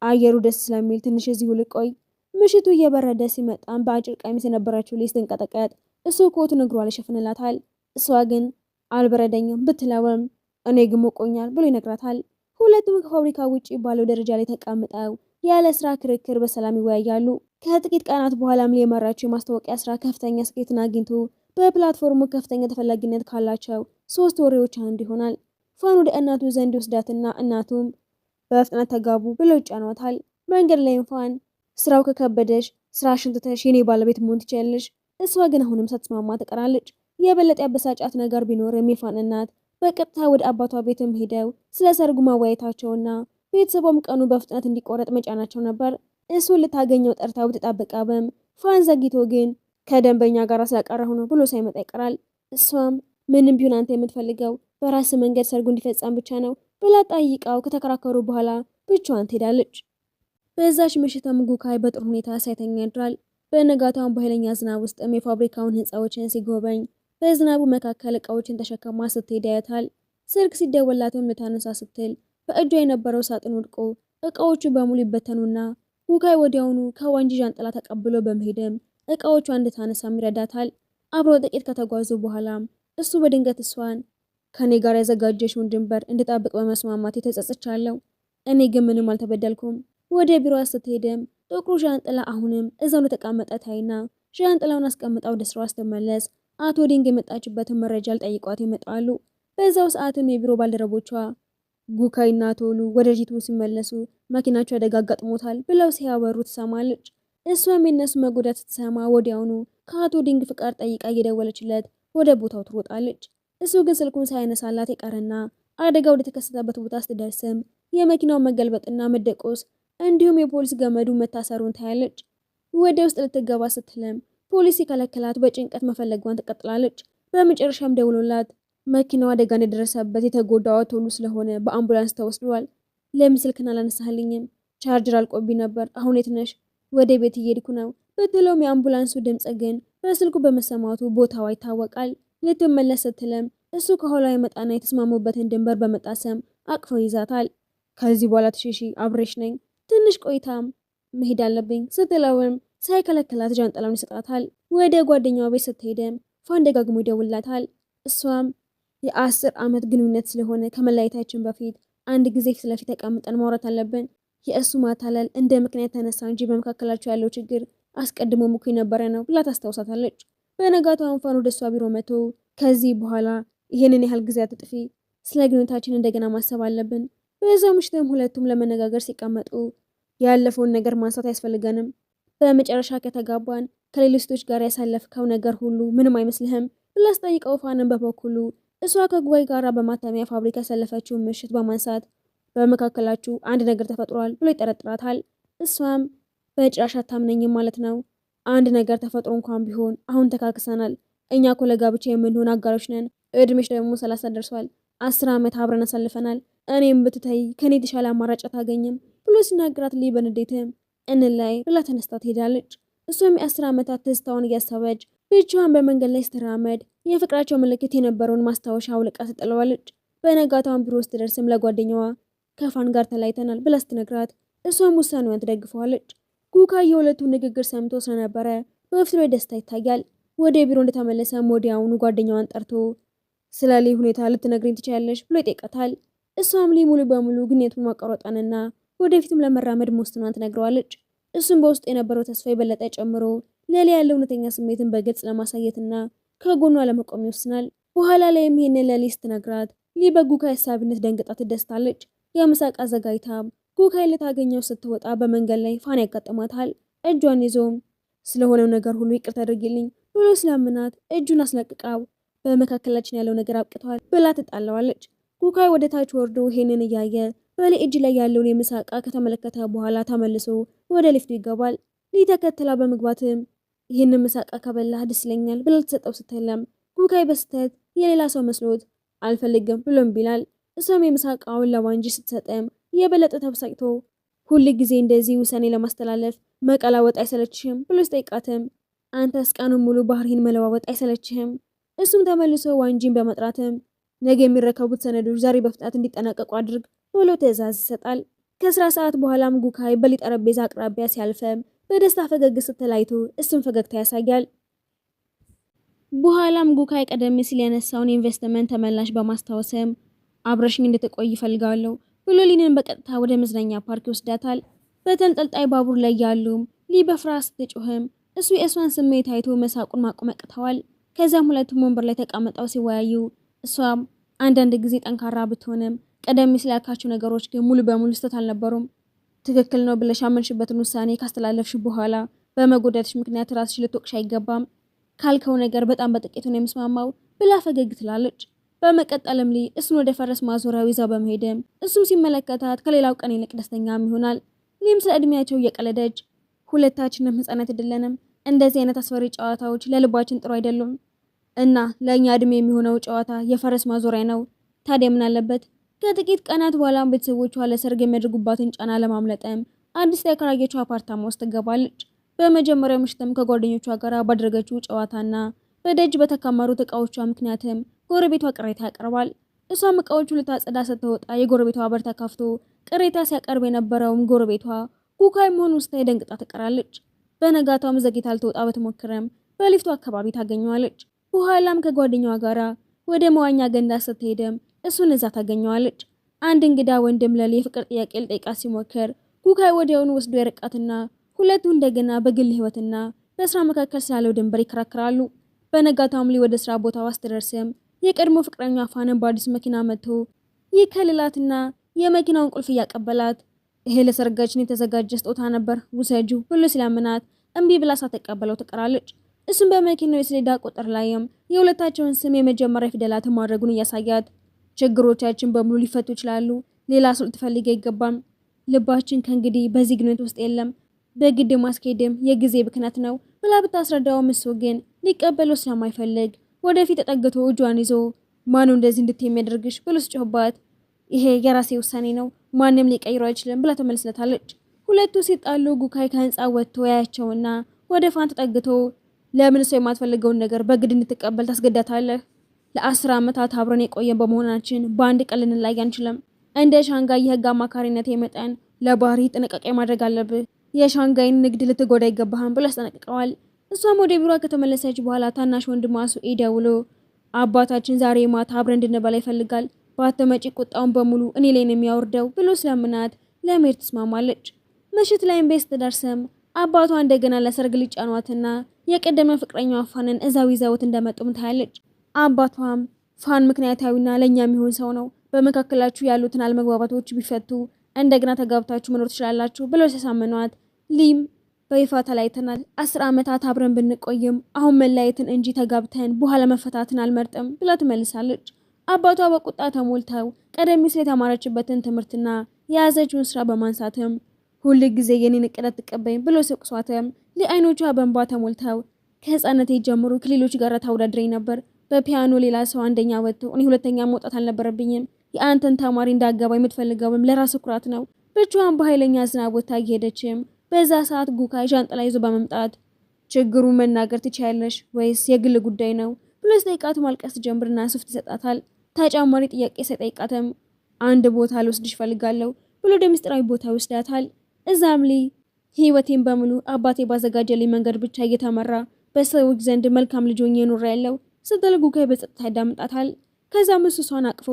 አየሩ ደስ ስለሚል ትንሽ እዚሁ ልቆይ። ምሽቱ እየበረደ ሲመጣም በአጭር ቀሚስ የነበረችው ልጅ ስትንቀጠቀጥ እሱ ኮቱን እግሯ ላይ ይሸፍንላታል። እሷ ግን አልበረደኝም ብትለውም እኔ ግን ሞቆኛል ብሎ ይነግራታል። ሁለቱም ከፋብሪካ ውጪ ባለው ደረጃ ላይ ተቀምጠው ያለ ስራ ክርክር በሰላም ይወያያሉ። ከጥቂት ቀናት በኋላም የመራችው የማስታወቂያ ስራ ከፍተኛ ስኬትን አግኝቶ በፕላትፎርሙ ከፍተኛ ተፈላጊነት ካላቸው 3 ወሬዎች አንዱ ይሆናል። ፋን ወደ እናቱ ዘንድ ወስዳትና እናቱም በፍጥነት ተጋቡ ብለው ይጫኗታል። መንገድ ላይም ፋን ስራው ከከበደሽ ስራሽን ትተሽ የኔ ባለቤት መሆን ትችያለሽ። እሷ ግን አሁንም ሳትስማማ ትቀራለች። የበለጠ ያበሳጫት ነገር ቢኖርም የፋን እናት በቀጥታ ወደ አባቷ ቤትም ሄደው ስለ ሰርጉ ማዋየታቸውና ቤተሰቧም ቀኑ በፍጥነት እንዲቆረጥ መጫናቸው ነበር። እሱን ልታገኘው ጠርታው ብትጠብቀውም ፋን ዘግይቶ ግን ከደንበኛ ጋር ስለቀረሁ ነው ብሎ ሳይመጣ ይቀራል። እሷም ምንም ቢሆን አንተ የምትፈልገው በራስ መንገድ ሰርጉ እንዲፈጸም ብቻ ነው ብላ ጠይቃው ከተከራከሩ በኋላ ብቻዋን ትሄዳለች። በዛች ምሽትም ጉካይ በጥሩ ሁኔታ ሳይተኛ ያድራል። በነጋታውን በኃይለኛ ዝናብ ውስጥም የፋብሪካውን ህንፃዎችን ሲጎበኝ በዝናቡ መካከል እቃዎችን ተሸከማ ስትሄድ ያያታል። ስልክ ሲደወላትም ልታነሳ ስትል በእጇ የነበረው ሳጥን ወድቆ እቃዎቹ በሙሉ ይበተኑና ጉካይ ወዲያውኑ ከዋንጂ ዣንጥላ ተቀብሎ በመሄድም እቃዎቿ እንድታነሳም ይረዳታል። አብረው ጥቂት ከተጓዙ በኋላም እሱ በድንገት እሷን ከኔ ጋር ያዘጋጀሽውን ድንበር እንድጠብቅ በመስማማት የተጸጸቻለሁ። እኔ ግን ምንም አልተበደልኩም። ወደ ቢሮ ስትሄድም ጥቁሩ ዣንጥላ አሁንም እዛው እንደተቀመጠ ታይና ዣንጥላውን አስቀምጣ ወደ ስራዋ ስትመለስ አቶ ዲንግ የመጣችበትን መረጃ ሊጠይቋት ይመጣሉ። በዛው ሰዓትም የቢሮ ባልደረቦቿ ጉካይና ቶሉ ወደ ጂቱ ሲመለሱ መኪናቸው አደጋ አጋጥሞታል ብለው ሲያወሩ ትሰማለች። እሷም የነሱ መጎዳት ስትሰማ ወዲያውኑ ከአቶ ዲንግ ፍቃድ ጠይቃ እየደወለችለት ወደ ቦታው ትሮጣለች። እሱ ግን ስልኩን ሳያነሳላት የቀረና አደጋ ወደ ተከሰተበት ቦታ ስትደርስም የመኪናው መገልበጥና መደቆስ እንዲሁም የፖሊስ ገመዱ መታሰሩን ታያለች። ወደ ውስጥ ልትገባ ስትልም ፖሊስ ሲከለክላት በጭንቀት መፈለጓን ትቀጥላለች። በመጨረሻም ደውሎላት መኪናው አደጋ እንደደረሰበት የተጎዳው ቶሉ ስለሆነ በአምቡላንስ ተወስዷል። ለምን ስልክን አላነሳህልኝም? ቻርጀር አልቆብኝ ነበር። አሁን የት ነሽ? ወደ ቤት እየሄድኩ ነው ብትለውም የአምቡላንሱ ድምፅ ግን በስልኩ በመሰማቱ ቦታዋ ይታወቃል። ልትመለስ ስትልም እሱ ከኋላ የመጣና የተስማሙበትን ድንበር በመጣሰም አቅፎ ይዛታል። ከዚህ በኋላ ትሽሺ አብሬሽ ነኝ፣ ትንሽ ቆይታም መሄድ አለብኝ ስትለውም ሳይከለክላት ጃንጥላውን ይሰጣታል። ወደ ጓደኛዋ ቤት ስትሄድም ፋን ደጋግሞ ይደውላታል። እሷም የ10 ዓመት ግንኙነት ስለሆነ ከመለያየታችን በፊት አንድ ጊዜ ፊት ለፊት ተቀምጠን ማውራት አለብን። የእሱ ማታለል እንደ ምክንያት ተነሳ እንጂ በመካከላቸው ያለው ችግር አስቀድሞ እኮ የነበረ ነው ብላ ታስታውሳታለች። በነጋታው ፋን ወደ እሷ ቢሮ መጥቶ ከዚህ በኋላ ይህንን ያህል ጊዜ አትጥፊ፣ ስለ ግንኙነታችን እንደገና ማሰብ አለብን። በዛው ምሽትም ሁለቱም ለመነጋገር ሲቀመጡ ያለፈውን ነገር ማንሳት አያስፈልገንም፣ በመጨረሻ ከተጋባን ከሌሎች ሴቶች ጋር ያሳለፍከው ነገር ሁሉ ምንም አይመስልህም ብላ አስጠይቀው ፋንን በበኩሉ እሷ ከጉባኤ ጋር በማተሚያ ፋብሪካ ያሳለፈችውን ምሽት በማንሳት በመካከላችሁ አንድ ነገር ተፈጥሯል ብሎ ይጠረጥራታል። እሷም በጭራሽ አታምነኝም ማለት ነው። አንድ ነገር ተፈጥሮ እንኳን ቢሆን አሁን ተካክሰናል። እኛ እኮ ለጋብቻ የምንሆን አጋሮች ነን። እድሜሽ ደግሞ 30 ደርሷል። 10 ዓመት አብረን አሳልፈናል። እኔም ብትተይ ከኔ የተሻለ አማራጭ አታገኝም ብሎ ሲናገራት ሊ በንዴትም እንላይ ብላ ተነስታ ትሄዳለች። እሷም የ10 ዓመታት ትዝታውን እያሰበች ብቻዋን በመንገድ ላይ ስትራመድ የፍቅራቸው ምልክት የነበረውን ማስታወሻ አውልቃ ትጥለዋለች። በነጋታውን ቢሮ ስትደርስም ለጓደኛዋ ከፋን ጋር ተለያይተናል ብላ ስትነግራት እሷም ውሳኔዋን ትደግፈዋለች። ጉካ የሁለቱን ንግግር ሰምቶ ስለነበረ በፊቱ ላይ ደስታ ይታያል። ወደ ቢሮ እንደተመለሰም ወዲያውኑ ጓደኛዋን ጠርቶ ስለ ሊ ሁኔታ ልትነግሪኝ ትችያለሽ ብሎ ይጠይቃታል። እሷም ሊ ሙሉ በሙሉ ግንኙነቱን ማቋረጧንና ወደፊትም ለመራመድ መወሰኗን ትነግረዋለች። እሱም በውስጡ የነበረው ተስፋ የበለጠ ጨምሮ ለሊ ያለው እውነተኛ ስሜትን በግልጽ ለማሳየትና ከጎኗ ለመቆም ይወስናል። በኋላ ላይ ይሄንን ለሊ ስትነግራት ሊ በጉካይ ሀሳብነት ደንግጣ ትደስታለች። የምሳቅ አዘጋጅታም ጉካይ ልታገኘው ስትወጣ በመንገድ ላይ ፋን ያጋጥማታል። እጇን ይዞም ስለሆነው ነገር ሁሉ ይቅርታ አድርጊልኝ ብሎ ስለምናት እጁን አስለቅቃው በመካከላችን ያለው ነገር አብቅቷል ብላ ትጣለዋለች። ጉካይ ወደ ታች ወርዶ ይሄንን እያየ በሊ እጅ ላይ ያለውን የምሳ ዕቃ ከተመለከተ በኋላ ተመልሶ ወደ ሊፍቱ ይገባል። ሊ ተከትላ በመግባትም ይህንን ምሳ ዕቃ ከበላህ ደስ ይለኛል ብላ ልትሰጠው ስትለም ጉካይ በስተት የሌላ ሰው መስሎት አልፈልግም ብሎም ቢላል። እሷም የምሳ ዕቃውን ለዋንጂ ስትሰጠም የበለጠ ተበሳጭቶ ሁል ጊዜ እንደዚህ ውሳኔ ለማስተላለፍ መቀላወጥ አይሰለችህም ብሎ ሲጠይቃትም አንተስ ቀኑን ሙሉ ባህሪን መለዋወጥ አይሰለችህም? እሱም ተመልሶ ዋንጂን በመጥራትም ነገ የሚረከቡት ሰነዶች ዛሬ በፍጥነት እንዲጠናቀቁ አድርግ ብሎ ትዕዛዝ ይሰጣል። ከስራ ሰዓት በኋላም ጉካይ በሊ ጠረጴዛ አቅራቢያ ሲያልፈም በደስታ ፈገግ ስትል አይቶ እሱም ፈገግታ ያሳያል። በኋላም ጉካይ ቀደም ሲል ያነሳውን ኢንቨስትመንት ተመላሽ በማስታወስም አብረሽኝ እንድትቆይ ይፈልጋለሁ ብሎ ሊንን በቀጥታ ወደ መዝናኛ ፓርክ ይወስዳታል። በተንጠልጣይ ባቡር ላይ ያሉም ሊ በፍርሃት ስትጮህም እሱ የእሷን ስሜት አይቶ መሳቁን ማቆም ያቅተዋል። ከዛም ሁለቱም ወንበር ላይ ተቀምጠው ሲወያዩ እሷም አንዳንድ ጊዜ ጠንካራ ብትሆንም ቀደም ሲል ያልካቸው ነገሮች ግን ሙሉ በሙሉ ስህተት አልነበሩም። ትክክል ነው ብለሽ ያመንሽበትን ውሳኔ ካስተላለፍሽ በኋላ በመጎዳትሽ ምክንያት ራስሽ ልትወቅሽ አይገባም። ካልከው ነገር በጣም በጥቂቱ ነው የምስማማው ብላ ፈገግ ትላለች። በመቀጠልም ሊ እሱን ወደ ፈረስ ማዞሪያው ይዛው በመሄድም እሱም ሲመለከታት ከሌላው ቀን ይልቅ ደስተኛም ይሆናል። ሊም ስለ እድሜያቸው እየቀለደች ሁለታችንም ህፃናት አይደለንም፣ እንደዚህ አይነት አስፈሪ ጨዋታዎች ለልባችን ጥሩ አይደሉም እና ለእኛ እድሜ የሚሆነው ጨዋታ የፈረስ ማዞሪያ ነው። ታዲያ ምን አለበት? ከጥቂት ቀናት በኋላም ቤተሰቦቿ ለሰርግ የሚያደርጉባትን ጫና ለማምለጥም አዲስ ያከራየችው አፓርታማ ውስጥ ትገባለች። በመጀመሪያው ምሽትም ከጓደኞቿ ጋር ባደረገችው ጨዋታና በደጅ በተከመሩት እቃዎቿ ምክንያትም ጎረቤቷ ቅሬታ ያቀርባል። እሷም እቃዎቹን ልታጸዳ ስትወጣ የጎረቤቷ በር ተከፍቶ ቅሬታ ሲያቀርብ የነበረውም ጎረቤቷ ጉካይ መሆኑን ስታይ ደንግጣ ትቀራለች። በነጋታውም ዘግይታ ልትወጣ በትሞክርም በሊፍቱ አካባቢ ታገኘዋለች። በኋላም ከጓደኛዋ ጋራ ወደ መዋኛ ገንዳ ስትሄድም እሱን እዛ ታገኘዋለች። አንድ እንግዳ ወንድም ለሊ የፍቅር ጥያቄ ሊጠይቃት ሲሞክር ጉካይ ወዲያውኑ ወስዶ የርቃትና ሁለቱ እንደገና በግል ህይወትና በስራ መካከል ስላለው ድንበር ይከራከራሉ። በነጋታውም ሊ ወደ ስራ ቦታዋ ስትደርስም የቀድሞ ፍቅረኛ ፋንን በአዲስ መኪና መጥቶ ይከልላትና የመኪናውን ቁልፍ እያቀበላት ይሄ ለሰርጋችን የተዘጋጀ ስጦታ ነበር ውሰጂው ብሎ ሲላምናት እምቢ ብላ ሳትቀበለው ትቀራለች። እሱም በመኪናው የሰሌዳ ቁጥር ላይም የሁለታቸውን ስም የመጀመሪያ ፊደላትን ማድረጉን እያሳያት ችግሮቻችን በሙሉ ሊፈቱ ይችላሉ፣ ሌላ ሰው ልትፈልግ አይገባም፣ ልባችን ከእንግዲህ በዚህ ግንኙነት ውስጥ የለም፣ በግድ ማስኬድም የጊዜ ብክነት ነው ብላ ብታስረዳውም እሱ ግን ሊቀበለው ስለማይፈልግ ወደፊት ተጠግቶ እጇን ይዞ ማኑ እንደዚህ እንድትይ የሚያደርግሽ ብሎ ሲጮህባት ይሄ የራሴ ውሳኔ ነው፣ ማንም ሊቀይረው አይችልም ብላ ተመልስለታለች። ሁለቱ ሲጣሉ ጉካይ ከህንፃ ወጥቶ ያያቸውና ወደ ፋን ተጠግቶ ለምን ሰው የማትፈልገውን ነገር በግድ እንድትቀበል ታስገዳታለህ? ለ10 ዓመታት አብረን የቆየን በመሆናችን በአንድ ቀን ልንለያይ አንችልም። እንደ ሻንጋይ የህግ አማካሪነት መጠን ለባህሪ ጥንቃቄ ማድረግ አለብህ። የሻንጋይን ንግድ ልትጎዳ ይገባሃል ብሎ ያስጠነቅቀዋል። እሷም ወደ ቢሮ ከተመለሰች በኋላ ታናሽ ወንድሟ ሱኢ ደውሎ አባታችን ዛሬ ማታ አብረን እንድንበላ ይፈልጋል፣ ባትመጪ ቁጣውን በሙሉ እኔ ላይ ነው የሚያወርደው ብሎ ስለምናት ለመሄድ ትስማማለች። ምሽት ላይም ቤት ስትደርስም አባቷ እንደገና ለሰርግ ሊጫኗትና የቀደመ ፍቅረኛዋ ፋንን እዛው ይዘውት እንደመጡም ታያለች። አባቷም ፋን ምክንያታዊና ለኛ የሚሆን ሰው ነው፣ በመካከላችሁ ያሉትን አለመግባባቶች ቢፈቱ እንደገና ተጋብታችሁ መኖር ትችላላችሁ ብሎ ሲያሳምኗት ሊም በይፋ ተለያይተናል፣ 10 ዓመታት አብረን ብንቆይም አሁን መለያየትን እንጂ ተጋብተን በኋላ መፈታትን አልመርጥም ብላ ትመልሳለች። አባቷ በቁጣ ተሞልተው ቀደም ሲል የተማረችበትን ትምህርትና የያዘችውን ስራ በማንሳትም ሁል ጊዜ የኔን እቅድ አትቀበይም ብሎ ሲወቅሷትም ለአይኖቿ በእንባ ተሞልተው ከህፃነቴ ጀምሮ ከሌሎች ጋር ታወዳድረኝ ነበር፣ በፒያኖ ሌላ ሰው አንደኛ ወጥቶ እኔ ሁለተኛ መውጣት አልነበረብኝም፣ የአንተን ተማሪ እንዳገባ የምትፈልገውም ለራስ ኩራት ነው። ብቻዋን በኃይለኛ ዝናብ ወጥታ እየሄደችም በዛ ሰዓት ጉካይ ዣንጥላ ይዞ በመምጣት ችግሩን መናገር ትችያለሽ ወይስ የግል ጉዳይ ነው ብሎ ሲጠይቃት ማልቀስ ጀምርና ሶፍት ይሰጣታል። ተጨማሪ ጥያቄ ሲጠይቃትም አንድ ቦታ ልወስድሽ ፈልጋለሁ ብሎ ወደ ምስጢራዊ ቦታ ይወስዳታል። እዛም ላይ ህይወቴን በሙሉ አባቴ ባዘጋጀልኝ መንገድ ብቻ እየተመራ በሰዎች ዘንድ መልካም ልጅ ሆኜ ኖሬያለሁ ስትል ጉካይ በጸጥታ ያዳምጣታል። ከዛም እሷን አቅፎ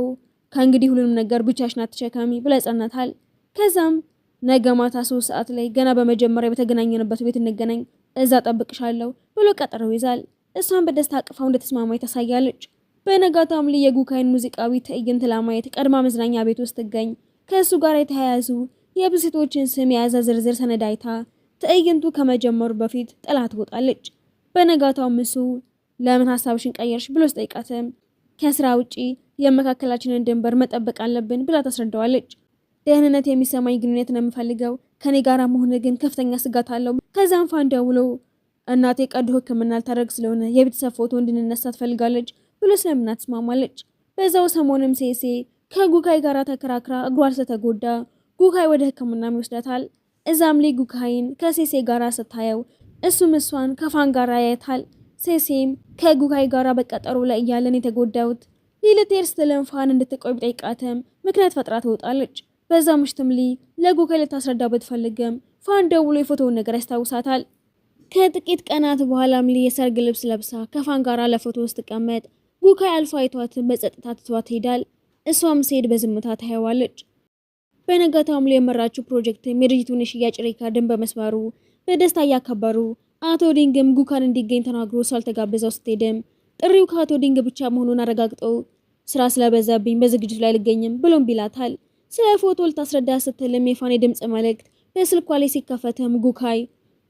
ከእንግዲህ ሁሉንም ነገር ብቻሽን አትሸከሚ ብሎ ያጸናታል። ከዛም ነገ ማታ 3 ሰዓት ላይ ገና በመጀመሪያ በተገናኘንበት ቤት እንገናኝ፣ እዛ ጠብቅሻለሁ ብሎ ቀጠረው ይዛል። እሷን በደስታ አቅፋው እንደተስማማች ታሳያለች። በነጋታም ላይ የጉካይን ሙዚቃዊ ትዕይንት ለማየት ቀድማ መዝናኛ ቤት ውስጥ ትገኝ። ከእሱ ጋር የተያያዙ የብዙ ሴቶችን ስም የያዘ ዝርዝር ሰነድ አይታ ትዕይንቱ ከመጀመሩ በፊት ጥላ ትወጣለች። በነጋታው እሱ ለምን ሀሳብሽን ቀየርሽ ብሎ ሲጠይቃትም ከስራ ውጪ የመካከላችንን ድንበር መጠበቅ አለብን ብላ ታስረዳዋለች። ደህንነት የሚሰማኝ ግንኙነት ነው የምፈልገው፣ ከኔ ጋር መሆን ግን ከፍተኛ ስጋት አለው። ከዛም ፋን ደውሎ እናቴ ቀዶ ሕክምና ልታደርግ ስለሆነ የቤተሰብ ፎቶ እንድንነሳ ትፈልጋለች ብሎ ስለምናት ትስማማለች። በዛው ሰሞንም ሴሴ ከጉካይ ጋር ተከራክራ እግሯ ስለተጎዳ ጉካይ ወደ ሕክምና ይወስዳታል። እዛም ላይ ጉካይን ከሴሴ ጋር ስታየው እሱም እሷን ከፋን ጋር ያያታል። ሴሴም ከጉካይ ጋር በቀጠሮ ላይ እያለን የተጎዳውት ሊልቴር ስትልን ፋን እንድትቆይ ቢጠይቃትም ምክንያት ፈጥራ ትወጣለች። በዛ ምሽትም ሊ ለጉካይ ልታስረዳው ብትፈልግም ፋን ደውሎ የፎቶውን ነገር ያስታውሳታል። ከጥቂት ቀናት በኋላም ሊ የሰርግ ልብስ ለብሳ ከፋን ጋር ለፎቶ ውስጥ ተቀመጥ ጉካይ አልፎ አይቷትን በጸጥታ ትቷት ይሄዳል። እሷም ሴድ በዝምታ ታየዋለች። በነጋታውም ላይ የመራችው ፕሮጀክት የድርጅቱን የሽያጭ ሪካርድን በመስመሩ በደስታ እያከበሩ አቶ ዲንግም ጉካን እንዲገኝ ተናግሮ ሳልተጋበዘው ስትሄድም ጥሪው ከአቶ ዲንግ ብቻ መሆኑን አረጋግጦ ስራ ስለበዛብኝ በዝግጅቱ ላይ አልገኝም ብሎም ቢላታል። ስለ ፎቶ ልታስረዳ ስትልም የፋን የድምጽ መልእክት በስልኳ ላይ ሲከፈትም ጉካይ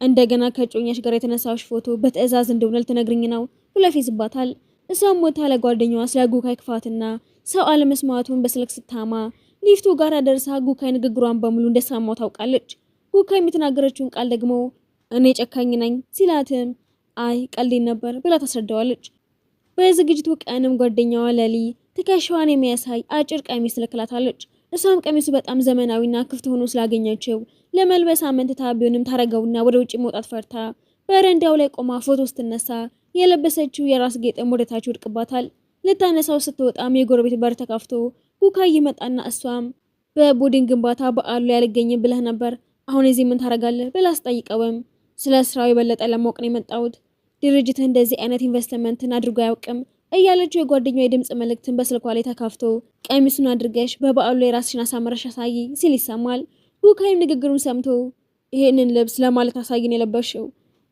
እንደገና ከጮኛሽ ጋር የተነሳሽ ፎቶ በትዕዛዝ እንደሆነ ልትነግርኝ ነው ብሎ ይፈዝባታል። እሷም ሞታ ለጓደኛዋ ስለ ጉካይ ክፋትና ሰው አለመስማቱን በስልክ ስታማ ሊፍቱ ጋር ደርሳ ጉካይ ንግግሯን በሙሉ እንደሰማው ታውቃለች። ጉካይ የምትናገረችውን ቃል ደግሞ እኔ ጨካኝ ነኝ ሲላትም አይ ቀልዴን ነበር ብላ ታስረዳዋለች። በዝግጅቱ ቀንም ጓደኛዋ ለሊ ትከሻዋን የሚያሳይ አጭር ቀሚስ ትልክላታለች። እሷም ቀሚሱ በጣም ዘመናዊና ክፍት ሆኖ ስላገኘችው ለመልበስ አመንትታ ቢሆንም ታረገውና ወደ ውጭ መውጣት ፈርታ በረንዳው ላይ ቆማ ፎቶ ስትነሳ የለበሰችው የራስ ጌጥም ወደታች ወድቅባታል። ልታነሳው ስትወጣም የጎረቤት በር ተከፍቶ ጉካይ ይመጣና እሷም በቡድን ግንባታ በዓሉ ላይ አልገኝም ብለህ ነበር፣ አሁን እዚህ ምን ታረጋለህ ብላ አስጠይቀውም ስለ ስራው የበለጠ ለማወቅ ነው የመጣሁት፣ ድርጅትህ እንደዚህ አይነት ኢንቨስትመንትን አድርጎ አያውቅም እያለችው የጓደኛው የድምጽ መልእክትን በስልኳ ላይ ተካፍቶ ቀሚሱን አድርገሽ በበዓሉ ላይ ራስሽን አሳምረሽ አሳይ ሲል ይሰማል። ጉካይም ንግግሩን ሰምቶ ይሄንን ልብስ ለማለት አሳይን የለበሽው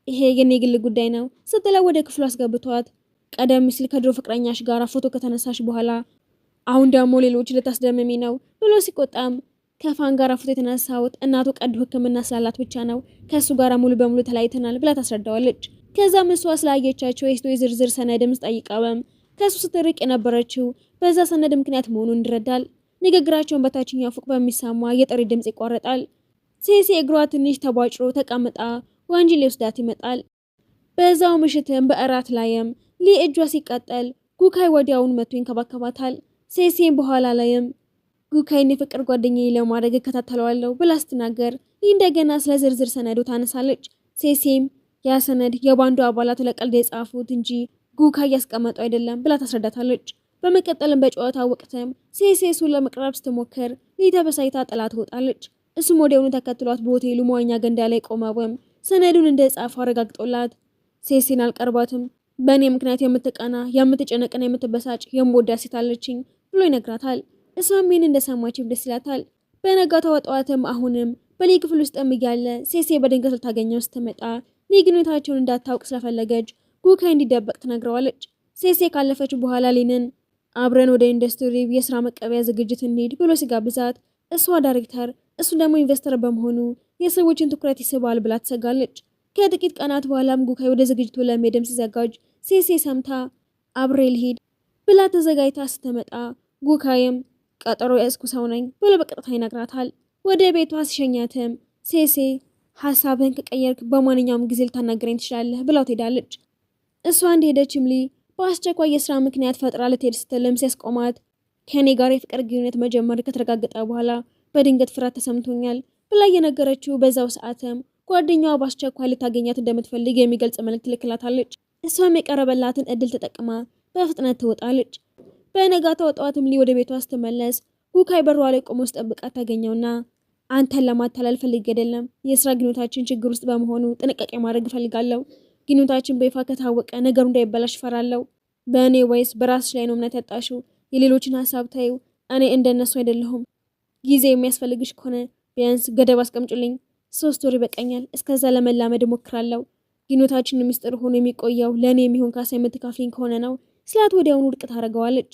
ይሄ የኔ ግል ጉዳይ ነው ስትለው ወደ ክፍሉ አስገብቷት ቀደም ሲል ከድሮ ፍቅረኛሽ ጋር ፎቶ ከተነሳሽ በኋላ አሁን ደግሞ ሌሎች ልታስደምሚ ነው ብሎ ሲቆጣም ከፋን ጋር ፎቶ የተነሳሁት እናቱ ቀዶ ሕክምና ስላላት ብቻ ነው፣ ከሱ ጋር ሙሉ በሙሉ ተለያይተናል ብላ ታስረዳዋለች። ከዛም እሷ ስላየቻቸው የስቶ ዝርዝር ሰነድም ጠይቀውም ከሱ ስትርቅ የነበረችው በዛ ሰነድ ምክንያት መሆኑን ይረዳል። ንግግራቸውን በታችኛው ፎቅ በሚሰማ የጥሪ ድምጽ ይቋረጣል። ሴሴ እግሯ ትንሽ ተቧጭሮ ተቀምጣ ዋንጂ ሊወስዳት ይመጣል። በዛው ምሽትም በእራት ላይም ሊ እጇ ሲቀጠል ጉካይ ወዲያውን መጥቶ ይንከባከባታል። ሴሴም በኋላ ላይም ጉካይን የፍቅር ጓደኛዬ ለማድረግ እከታተለዋለሁ ብላ ስትናገር እንደገና ስለ ዝርዝር ሰነዱ ታነሳለች። ሴሴም ያ ሰነድ የባንዱ አባላት ለቀልድ የጻፉት እንጂ ጉካይ ያስቀመጠው አይደለም ብላ ታስረዳታለች። በመቀጠልም በጨዋታ ወቅትም ሴሴሱን ለመቅረብ ስትሞክር ሊተበሳይታ ጥላ ትወጣለች። እሱም ወዲያውኑ ተከትሏት በሆቴሉ መዋኛ ገንዳ ላይ ቆመውም ሰነዱን እንደጻፈ አረጋግጦላት ሴሴን አልቀርባትም፣ በእኔ ምክንያት የምትቀና የምትጨነቅና የምትበሳጭ የምወዳት ሴት አለችኝ ብሎ ይነግራታል። እሷም ይህን እንደሰማችም ደስ ይላታል። በነጋታው ጠዋትም አሁንም በሊ ክፍል ውስጥም እያለ ሴሴ በድንገት ልታገኘው ስትመጣ ግንኙነታቸውን እንዳታውቅ ስለፈለገች ጉካይ እንዲደበቅ ትነግረዋለች። ሴሴ ካለፈች በኋላ ሊንን አብረን ወደ ኢንዱስትሪ የስራ መቀበያ ዝግጅት እንሂድ ብሎ ሲጋብዛት እሷ ዳይሬክተር እሱ ደግሞ ኢንቨስተር በመሆኑ የሰዎችን ትኩረት ይስባል ብላ ትሰጋለች። ከጥቂት ቀናት በኋላም ጉካይ ወደ ዝግጅቱ ለመሄድም ሲዘጋጅ ሴሴ ሰምታ አብሬ ልሂድ ብላ ተዘጋጅታ ስትመጣ ጉካይም ቀጠሮ የያዝኩ ሰው ነኝ ብሎ በቀጥታ ይነግራታል። ወደ ቤቷ ሲሸኛትም ሴሴ ሀሳብህን ከቀየርክ በማንኛውም ጊዜ ልታናገረኝ ትችላለህ ብላው ትሄዳለች። እሷ እንደሄደችም ሊ በአስቸኳይ የስራ ምክንያት ፈጥራ ልትሄድ ስትልም ሲያስቆማት ከኔ ጋር የፍቅር ግንኙነት መጀመር ከተረጋገጠ በኋላ በድንገት ፍርሃት ተሰምቶኛል ብላ የነገረችው በዛው ሰዓትም ጓደኛዋ በአስቸኳይ ልታገኛት እንደምትፈልግ የሚገልጽ መልእክት ልክላታለች። እሷም የቀረበላትን እድል ተጠቅማ በፍጥነት ትወጣለች። በነጋታው ጠዋትም ሊ ወደ ቤቷ ስትመለስ ጉካይ በሯ ላይ ቆሞ ጠብቃት ታገኘውና አንተን ለማታለል ፈልጌ አይደለም፣ የስራ ግንኙነታችን ችግር ውስጥ በመሆኑ ጥንቃቄ ማድረግ እፈልጋለሁ። ግንኙነታችን በይፋ ከታወቀ ነገሩ እንዳይበላሽ እፈራለሁ። በእኔ ወይስ በራስሽ ላይ ነው እምነት ያጣሽው? የሌሎችን ሀሳብ ታዩ። እኔ እንደነሱ አይደለሁም። ጊዜ የሚያስፈልግሽ ከሆነ ቢያንስ ገደብ አስቀምጭልኝ። 3 ወር ይበቃኛል። እስከዛ ለመላመድ እሞክራለሁ። ግንኙነታችን ሚስጥር ሆኖ የሚቆየው ለእኔ የሚሆን ካሳ የምትካፍልኝ ከሆነ ነው ስላት ወዲያውኑ ውድቅ ታደርገዋለች።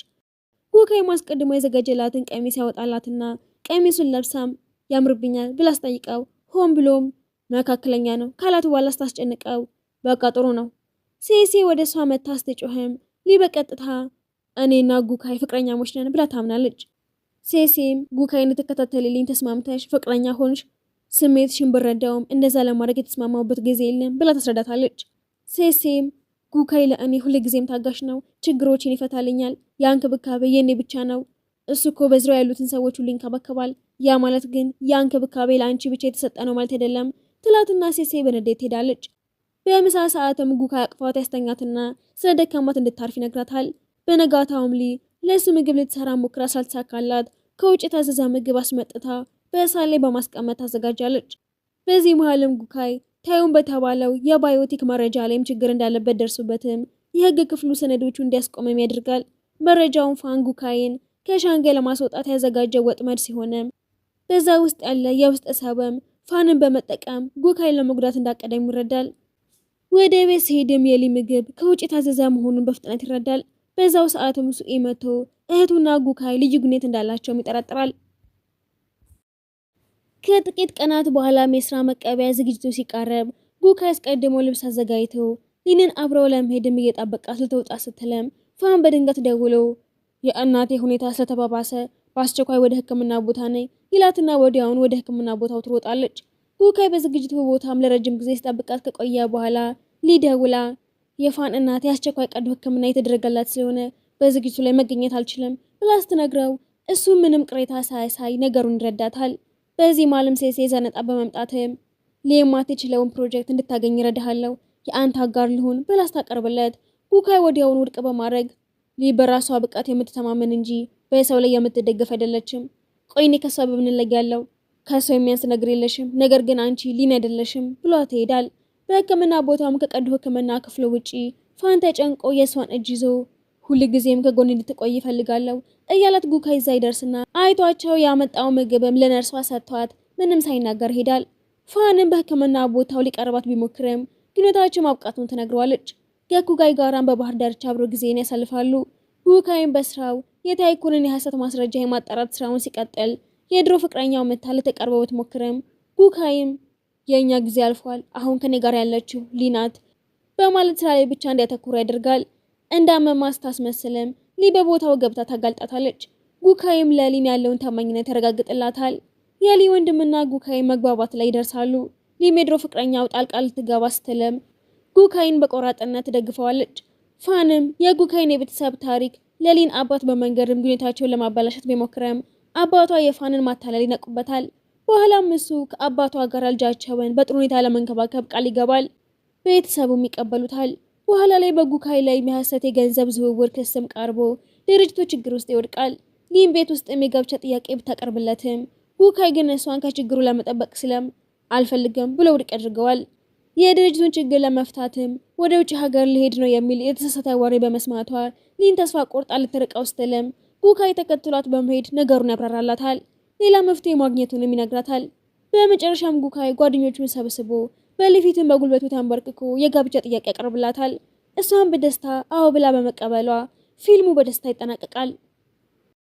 ጉካይ አስቀድሞ የዘጋጀላትን ቀሚስ ያወጣላትና ቀሚሱን ለብሳም ያምርብኛል ብላ አስጠይቀው ሆን ብሎም መካከለኛ ነው ካላት በኋላ ስታስጨንቀው በቃ ጥሩ ነው። ሴሴ ወደ እሷ መታ ስትጮህም ሊ በቀጥታ እኔና ጉካይ ፍቅረኛሞች ነን ብላ ታምናለች። ሴሴም ጉካይ እንድትከታተልልኝ ተስማምተሽ ፍቅረኛ ሆንሽ፣ ስሜትሽን ብረዳውም እንደዛ ለማድረግ የተስማማውበት ጊዜ የለም ብላ ታስረዳታለች። ሴሴም ጉካይ ለእኔ ሁልጊዜም ታጋሽ ነው፣ ችግሮችን ይፈታልኛል፣ የእንክብካቤ የኔ ብቻ ነው። እሱ እኮ በዙሪያው ያሉትን ሰዎች ሁሉ ይንከባከባል። ያ ማለት ግን የእንክብካቤ ለአንቺ ብቻ የተሰጠ ነው ማለት አይደለም ትላትና ሴሴ በንዴት ትሄዳለች። በምሳ ሰዓትም ጉካይ አቅፋት ያስተኛትና ስለ ደካማት እንድታርፍ ይነግራታል። በነጋታውም ሊ ለሱ ምግብ ልትሰራ ሞክራ ሳልተሳካላት ከውጭ የታዘዘ ምግብ አስመጥታ በእሳት ላይ በማስቀመጥ ታዘጋጃለች። በዚህ መሀልም ጉካይ ታዩን በተባለው የባዮቲክ መረጃ ላይም ችግር እንዳለበት ደርሶበትም የህግ ክፍሉ ሰነዶቹ እንዲያስቆመም ያደርጋል። መረጃውን ፋን ጉካይን ከሻንጋይ ለማስወጣት ያዘጋጀው ወጥመድ ሲሆን በዛ ውስጥ ያለ የውስጥ ሰበም ፋንን በመጠቀም ጉካይን ለመጉዳት እንዳቀደም ይረዳል። ወደ ቤት ሲሄድም የሊ ምግብ ከውጭ የታዘዘ መሆኑን በፍጥነት ይረዳል። በዛው ሰዓትም ሱኢ መቶ እህቱና ጉካይ ልዩ ግንኙነት እንዳላቸውም ይጠረጥራል። ከጥቂት ቀናት በኋላም የስራ መቀበያ ዝግጅቱ ሲቃረብ ጉካይ አስቀድሞ ልብስ አዘጋጅቶ ሊንን አብረው ለመሄድም እየጠበቃት ልትወጣ ስትለም ፋን በድንገት ደውሎ የእናቴ ሁኔታ ስለተባባሰ በአስቸኳይ ወደ ሕክምና ቦታ ነይ ይላትና ወዲያውኑ ወደ ሕክምና ቦታው ትሮጣለች። ጉካይ በዝግጅቱ ቦታም ለረጅም ጊዜ ሲጠብቃት ከቆየ በኋላ ሊደውላ የፋን እናት የአስቸኳይ ቀዶ ሕክምና የተደረገላት ስለሆነ በዝግጅቱ ላይ መገኘት አልችልም ብላ ስትነግረው እሱ ምንም ቅሬታ ሳያሳይ ነገሩን ይረዳታል። በዚህ ማለም ሴሴ ዘነጣ በመምጣትም የማትችለውን ፕሮጀክት እንድታገኝ ይረዳሃለሁ፣ የአንተ አጋር ልሁን ብላ ስታቀርብለት ጉካይ ወዲያውኑ ውድቅ በማድረግ በራሷ ብቃት የምትተማመን እንጂ በሰው ላይ የምትደገፍ አይደለችም። ቆይኔ ከሷ በምንለያለው ከሰው የሚያንስ ነገር የለሽም፣ ነገር ግን አንቺ ሊን አይደለሽም ብሎ ትሄዳል። በህክምና ቦታውም ከቀዶ ህክምና ክፍሉ ውጪ ፋን ተጨንቆ የሷን እጅ ይዞ ሁልጊዜም ከጎን እንድትቆይ ይፈልጋለሁ እያላት ጉካይ እዛ ይደርስና አይቷቸው ያመጣው ምግብም ለነርሷ ሰጥቷት ምንም ሳይናገር ሄዳል። ፋንም በህክምና ቦታው ሊቀርባት ቢሞክርም ግንኙነታቸው ማብቃቱን ትነግረዋለች። ከጉካይ ጋራም በባህር ዳርቻ አብሮ ጊዜን ያሳልፋሉ። ጉካይም በስራው የታይኩንን የሐሰት ማስረጃ የማጣራት ስራውን ሲቀጥል የድሮ ፍቅረኛው መታ ልትቀርበው ብትሞክርም ጉካይም የኛ ጊዜ አልፏል፣ አሁን ከኔ ጋር ያለችው ሊናት በማለት ስራ ላይ ብቻ እንዲያተኩር ያደርጋል። እንዳመማት ስታስመስልም ሊ በቦታው ገብታ ታጋልጣታለች። ጉካይም ለሊን ያለውን ታማኝነት ያረጋግጥላታል። የሊ ወንድምና ጉካይ መግባባት ላይ ይደርሳሉ። ሊ የድሮ ፍቅረኛው ጣልቃ ልትገባ ስትልም ጉካይን በቆራጥነት ደግፈዋለች። ፋንም የጉካይን የቤተሰብ ታሪክ ለሊን አባት በመንገድም ግንኙነታቸውን ለማበላሸት ቢሞክርም አባቷ የፋንን ማታለል ይነቁበታል። በኋላም እሱ ከአባቷ ጋር ልጃቸውን በጥሩ ሁኔታ ለመንከባከብ ቃል ይገባል። ቤተሰቡም ይቀበሉታል። በኋላ ላይ በጉካይ ላይ የሚያሰት የገንዘብ ዝውውር ክስም ቀርቦ ድርጅቱ ችግር ውስጥ ይወድቃል። ሊን ቤት ውስጥ የጋብቻ ጥያቄ ብታቀርብለትም ጉካይ ግን እሷን ከችግሩ ለመጠበቅ ስለም አልፈልግም ብሎ ውድቅ ያድርገዋል። የድርጅቱን ችግር ለመፍታትም ወደ ውጭ ሀገር ሊሄድ ነው የሚል የተሳሳተ ወሬ በመስማቷ ሊን ተስፋ ቆርጣ ልትርቀው ስትልም ጉካይ ተከትሏት በመሄድ ነገሩን ያብራራላታል። ሌላ መፍትሄ ማግኘቱንም ይነግራታል። በመጨረሻም ጉካይ ጓደኞቹን ሰብስቦ በሊፊትን በጉልበቱ ተንበርክኮ የጋብቻ ጥያቄ ያቀርብላታል። እሷን በደስታ አዎ ብላ በመቀበሏ ፊልሙ በደስታ ይጠናቀቃል።